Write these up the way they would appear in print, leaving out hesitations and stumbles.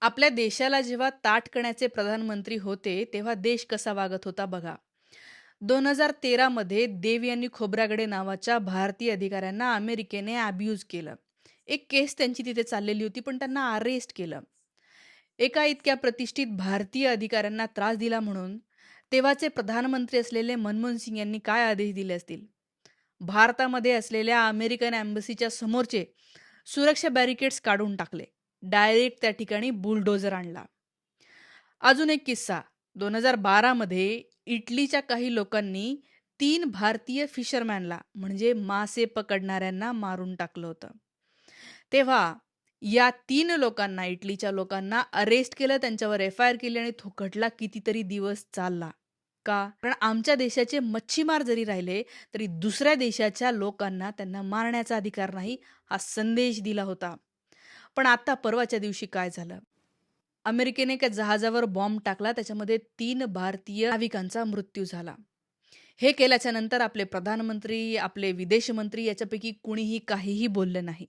आपल्या देशाला जेव्हा ताटकण्याचे प्रधानमंत्री होते, तेव्हा देश कसा वागत होता बघा. 2013 मध्ये देव यांनी खोब्रागडे नावाच्या भारतीय अधिकाऱ्यांना अमेरिकेने अब्यूज केलं. एक केस त्यांची तिथे चाललेली होती, पण त्यांना अरेस्ट केलं. एका इतक्या प्रतिष्ठित भारतीय अधिकाऱ्यांना त्रास दिला म्हणून तेव्हाचे प्रधानमंत्री असलेले मनमोहन सिंग यांनी काय आदेश दिले असतील? भारतामध्ये असलेल्या अमेरिकन एम्बसीच्या समोरचे सुरक्षा बॅरिकेड्स काढून टाकले. डायरेक्ट त्या ठिकाणी बुलडोझर आणला. अजून एक किस्सा. 2012 मध्ये इटलीच्या काही लोकांनी 3 भारतीय फिशरमॅनला म्हणजे मासे पकडणाऱ्यांना मारून टाकलं होतं. तेव्हा या 3 लोकांना, इटलीच्या लोकांना अरेस्ट केलं, त्यांच्यावर एफ-आय-आर केली आणि तो खटला कितीतरी दिवस चालला. का? कारण आमच्या देशाचे मच्छीमार जरी राहिले, तरी दुसऱ्या देशाच्या लोकांना त्यांना मारण्याचा अधिकार नाही, हा संदेश दिला होता. पण आता परवाच्या दिवशी काय झालं? अमेरिकेने एका जहाजावर बॉम्ब टाकला. त्याच्यामध्ये 3 भारतीय नाविकांचा मृत्यू झाला. हे केल्याच्या नंतर आपले प्रधानमंत्री, आपले विदेश मंत्री याच्यापैकी कुणीही काहीही बोललं नाही.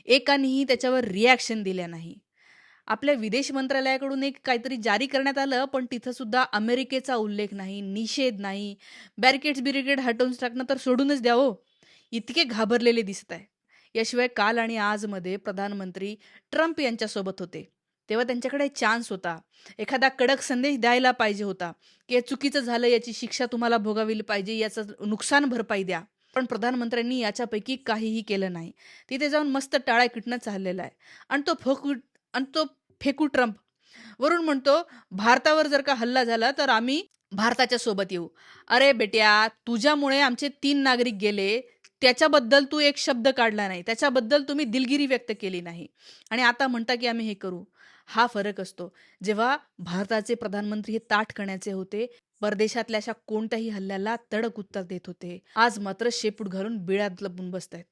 एकानेही त्याच्यावर रिएक्शन दिल्या नाही. आपल्या विदेश मंत्रालयाकडून एक काहीतरी जारी करण्यात आलं, पण तिथं सुद्धा अमेरिकेचा उल्लेख नाही, निषेध नाही. बॅरिकेड्स-बिरिकेड हटवून टाकणं तर सोडूनच द्या हो. इतके घाबरलेले दिसत आहे. याशिवाय काल आणि आजमध्ये प्रधानमंत्री ट्रम्प यांच्यासोबत होते. तेव्हा त्यांच्याकडे चान्स होता. एखादा कडक संदेश द्यायला पाहिजे होता, की हे चुकीचं झालं, याची शिक्षा तुम्हाला भोगावी पाहिजे, याचं नुकसान भरपाई द्या. पण प्रधानमंत्र्यांनी याच्यापैकी काहीही केलं नाही. तिथे जाऊन मस्त टाळ्या पिटणं चाललेलं आहे. आणि तो फेकू ट्रम्प वरून म्हणतो, भारतावर जर का हल्ला झाला तर आम्ही भारताच्या सोबत येऊ. अरे बेट्या, तुझ्यामुळे आमचे 3 नागरिक गेले. त्याच्याबद्दल तू एक शब्द काढला नाही. त्याच्याबद्दल तुम्ही दिलगिरी व्यक्त केली नाही. आणि आता म्हणता की आम्ही हे करू. हा फरक असतो. जेव्हा भारताचे प्रधानमंत्री हे ताठकण्याचे होते, परदेशातल्या अशा कोणत्याही हल्ल्याला तडक उत्तर देत होते. आज मात्र शेपूट घालून बिळात लपून बसतायत.